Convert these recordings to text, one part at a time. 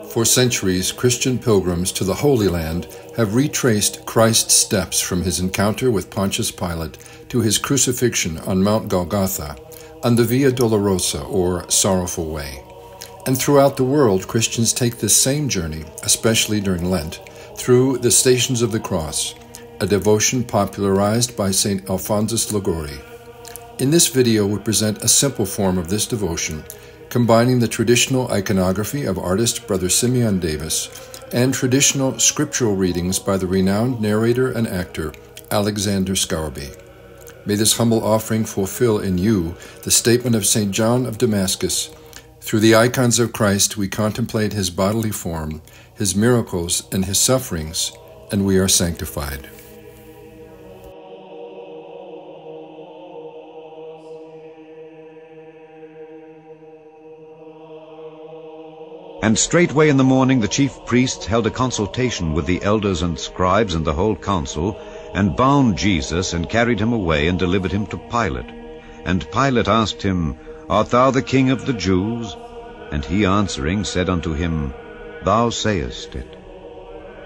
For centuries, Christian pilgrims to the Holy Land have retraced Christ's steps from his encounter with Pontius Pilate to his crucifixion on Mount Golgotha, on the Via Dolorosa, or Sorrowful Way. And throughout the world, Christians take this same journey, especially during Lent, through the Stations of the Cross, a devotion popularized by St. Alphonsus de Ligouri. In this video, we present a simple form of this devotion, combining the traditional iconography of artist Brother Simeon Davis and traditional scriptural readings by the renowned narrator and actor Alexander Scourby. May this humble offering fulfill in you the statement of St. John of Damascus: through the icons of Christ we contemplate his bodily form, his miracles, and his sufferings, and we are sanctified. And straightway in the morning the chief priests held a consultation with the elders and scribes and the whole council, and bound Jesus, and carried him away, and delivered him to Pilate. And Pilate asked him, Art thou the king of the Jews? And he answering said unto him, Thou sayest it.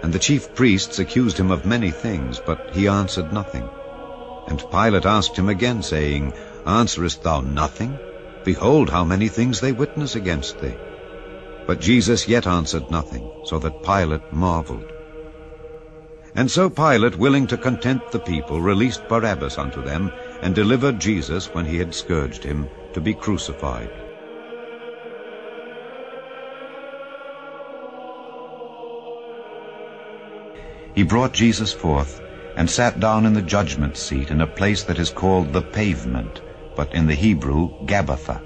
And the chief priests accused him of many things, but he answered nothing. And Pilate asked him again, saying, Answerest thou nothing? Behold, how many things they witness against thee. But Jesus yet answered nothing, so that Pilate marveled. And so Pilate, willing to content the people, released Barabbas unto them, and delivered Jesus, when he had scourged him, to be crucified. He brought Jesus forth, and sat down in the judgment seat in a place that is called the Pavement, but in the Hebrew Gabbatha.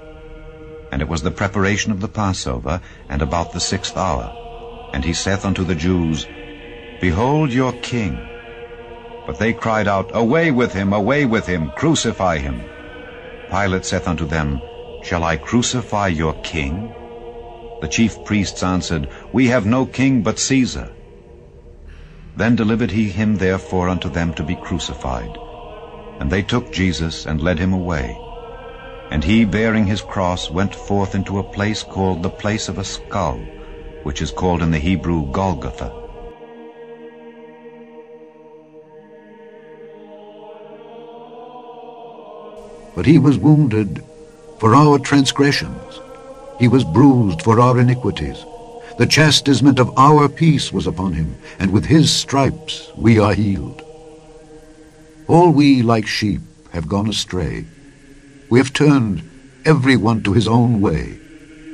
And it was the preparation of the Passover, and about the 6th hour. And he saith unto the Jews, Behold your king. But they cried out, Away with him, crucify him. Pilate saith unto them, Shall I crucify your king? The chief priests answered, We have no king but Caesar. Then delivered he him therefore unto them to be crucified. And they took Jesus, and led him away. And he, bearing his cross, went forth into a place called the place of a skull, which is called in the Hebrew Golgotha. But he was wounded for our transgressions. He was bruised for our iniquities. The chastisement of our peace was upon him, and with his stripes we are healed. All we like sheep have gone astray. We have turned every one to his own way,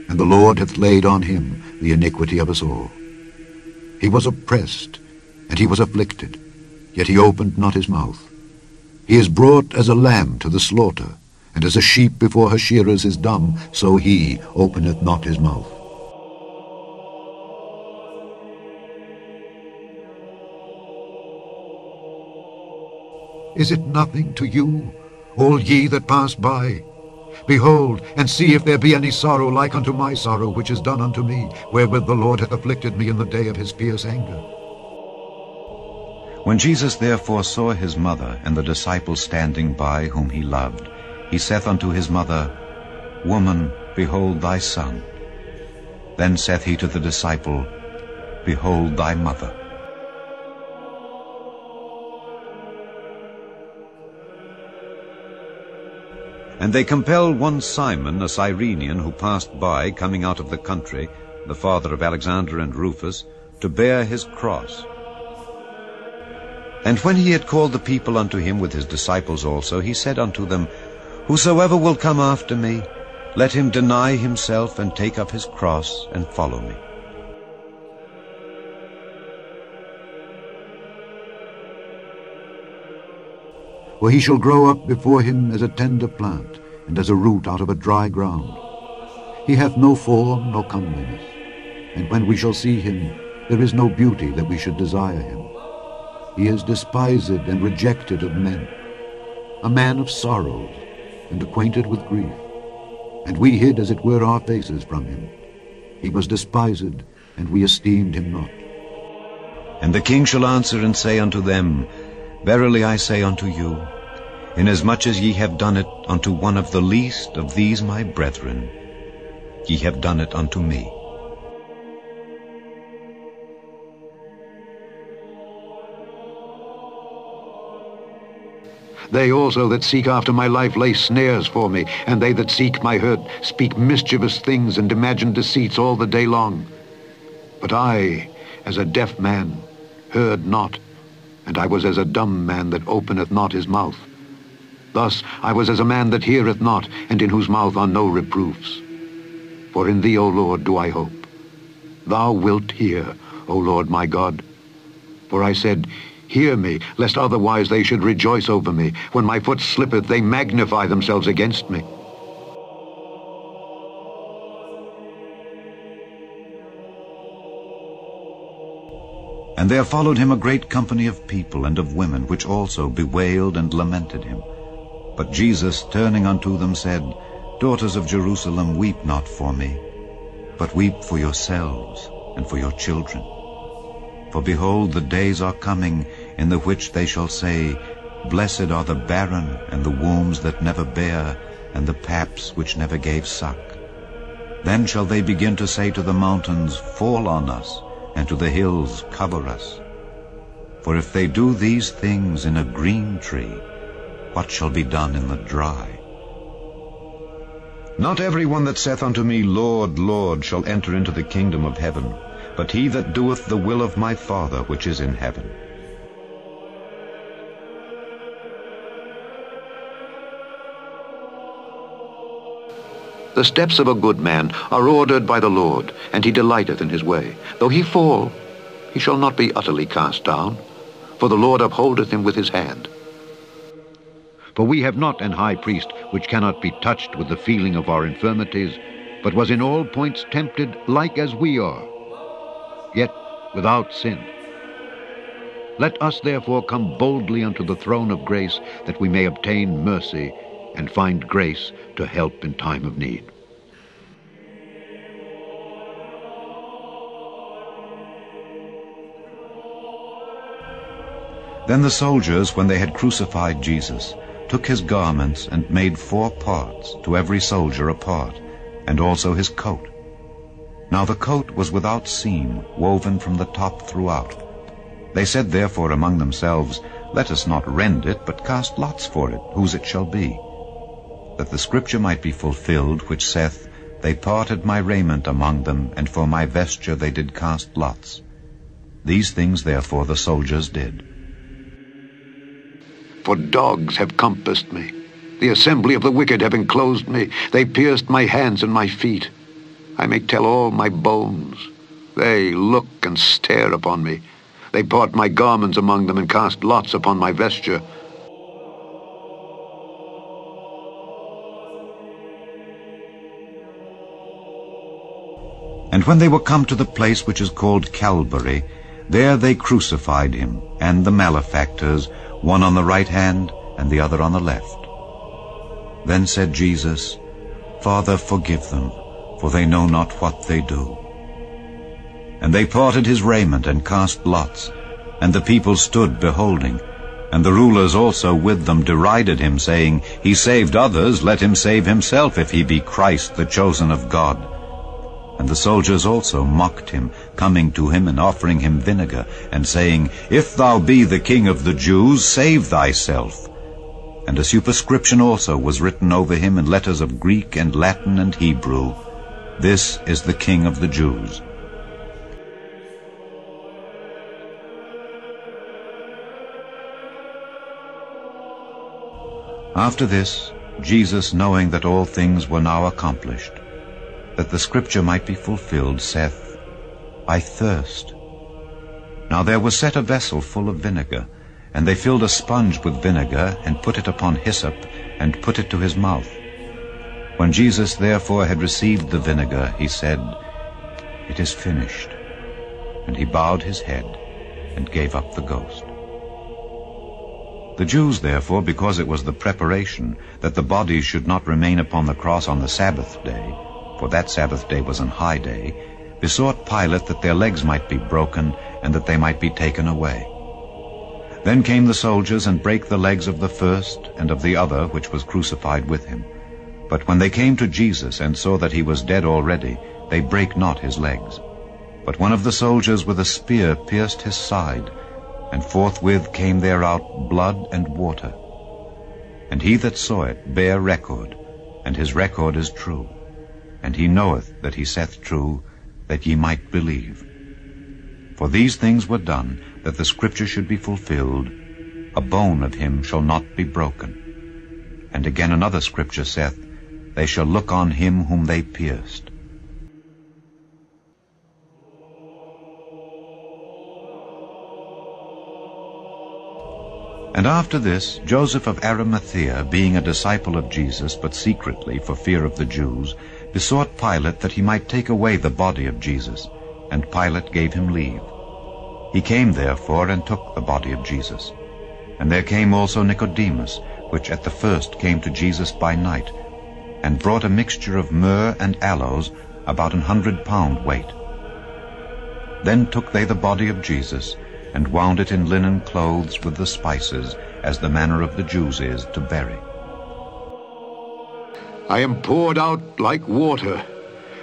and the Lord hath laid on him the iniquity of us all. He was oppressed, and he was afflicted, yet he opened not his mouth. He is brought as a lamb to the slaughter, and as a sheep before her shearers is dumb, so he openeth not his mouth. Is it nothing to you, all ye that pass by? Behold, and see if there be any sorrow like unto my sorrow, which is done unto me, wherewith the Lord hath afflicted me in the day of his fierce anger. When Jesus therefore saw his mother and the disciples standing by, whom he loved, he saith unto his mother, Woman, behold thy son. Then saith he to the disciple, Behold thy mother. And they compelled one Simon, a Cyrenian, who passed by, coming out of the country, the father of Alexander and Rufus, to bear his cross. And when he had called the people unto him with his disciples also, he said unto them, Whosoever will come after me, let him deny himself, and take up his cross, and follow me. For he shall grow up before him as a tender plant, and as a root out of a dry ground. He hath no form nor comeliness, and when we shall see him, there is no beauty that we should desire him. He is despised and rejected of men, a man of sorrows, and acquainted with grief. And we hid as it were our faces from him. He was despised, and we esteemed him not. And the king shall answer and say unto them, Verily I say unto you, inasmuch as ye have done it unto one of the least of these my brethren, ye have done it unto me. They also that seek after my life lay snares for me, and they that seek my hurt speak mischievous things and imagine deceits all the day long. But I, as a deaf man, heard not, and I was as a dumb man that openeth not his mouth. Thus I was as a man that heareth not, and in whose mouth are no reproofs. For in thee, O Lord, do I hope. Thou wilt hear, O Lord my God. For I said, hear me, lest otherwise they should rejoice over me. When my foot slippeth, they magnify themselves against me. And there followed him a great company of people and of women, which also bewailed and lamented him. But Jesus, turning unto them, said, Daughters of Jerusalem, weep not for me, but weep for yourselves and for your children. For behold, the days are coming, in the which they shall say, Blessed are the barren, and the wombs that never bare, and the paps which never gave suck. Then shall they begin to say to the mountains, Fall on us, and to the hills, Cover us. For if they do these things in a green tree, what shall be done in the dry? Not every one that saith unto me, Lord, Lord, shall enter into the kingdom of heaven, but he that doeth the will of my Father which is in heaven. The steps of a good man are ordered by the Lord, and he delighteth in his way. Though he fall, he shall not be utterly cast down, for the Lord upholdeth him with his hand. For we have not an high priest which cannot be touched with the feeling of our infirmities, but was in all points tempted like as we are, yet without sin. Let us therefore come boldly unto the throne of grace, that we may obtain mercy and find grace to help in time of need. Then the soldiers, when they had crucified Jesus, took his garments and made 4 parts, to every soldier a part, and also his coat. Now the coat was without seam, woven from the top throughout. They said therefore among themselves, Let us not rend it, but cast lots for it, whose it shall be. That the scripture might be fulfilled, which saith, They parted my raiment among them, and for my vesture they did cast lots. These things therefore the soldiers did. For dogs have compassed me. The assembly of the wicked have enclosed me. They pierced my hands and my feet. I may tell all my bones. They look and stare upon me. They part my garments among them and cast lots upon my vesture. And when they were come to the place which is called Calvary, there they crucified him, and the malefactors, one on the right hand, and the other on the left. Then said Jesus, Father, forgive them, for they know not what they do. And they parted his raiment, and cast lots, and the people stood beholding. And the rulers also with them derided him, saying, He saved others, let him save himself, if he be Christ, the chosen of God. And the soldiers also mocked him, coming to him and offering him vinegar, and saying, If thou be the King of the Jews, save thyself. And a superscription also was written over him in letters of Greek and Latin and Hebrew, This is the King of the Jews. After this, Jesus, knowing that all things were now accomplished, that the scripture might be fulfilled, saith, I thirst. Now there was set a vessel full of vinegar, and they filled a sponge with vinegar, and put it upon hyssop, and put it to his mouth. When Jesus therefore had received the vinegar, he said, It is finished. And he bowed his head, and gave up the ghost. The Jews therefore, because it was the preparation, that the bodies should not remain upon the cross on the Sabbath day, for that Sabbath day was an high day, besought Pilate that their legs might be broken, and that they might be taken away. Then came the soldiers, and brake the legs of the first and of the other which was crucified with him. But when they came to Jesus, and saw that he was dead already, they brake not his legs. But one of the soldiers with a spear pierced his side, and forthwith came there out blood and water. And he that saw it bare record, and his record is true. And he knoweth that he saith true, that ye might believe. For these things were done, that the scripture should be fulfilled, a bone of him shall not be broken. And again another scripture saith, they shall look on him whom they pierced. And after this, Joseph of Arimathea, being a disciple of Jesus, but secretly for fear of the Jews, besought Pilate that he might take away the body of Jesus, and Pilate gave him leave. He came therefore and took the body of Jesus. And there came also Nicodemus, which at the first came to Jesus by night, and brought a mixture of myrrh and aloes, about 100 pound weight. Then took they the body of Jesus, and wound it in linen clothes with the spices, as the manner of the Jews is to bury. I am poured out like water,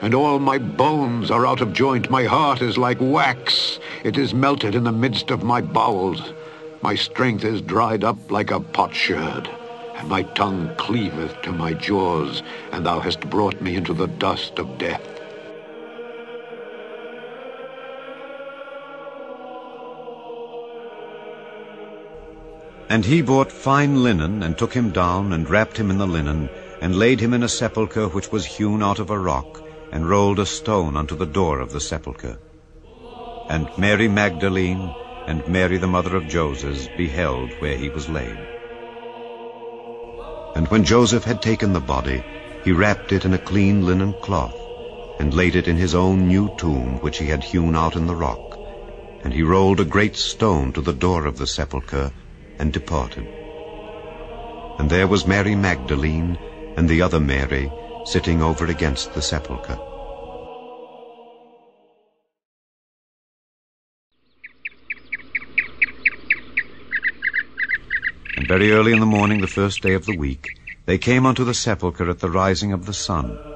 and all my bones are out of joint. My heart is like wax, it is melted in the midst of my bowels. My strength is dried up like a potsherd, and my tongue cleaveth to my jaws, and thou hast brought me into the dust of death. And he bought fine linen, and took him down, and wrapped him in the linen, and laid him in a sepulchre which was hewn out of a rock, and rolled a stone unto the door of the sepulchre. And Mary Magdalene and Mary the mother of Joses beheld where he was laid. And when Joseph had taken the body, he wrapped it in a clean linen cloth, and laid it in his own new tomb which he had hewn out in the rock. And he rolled a great stone to the door of the sepulchre, and departed. And there was Mary Magdalene and the other Mary sitting over against the sepulchre. And very early in the morning, the first day of the week, they came unto the sepulchre at the rising of the sun.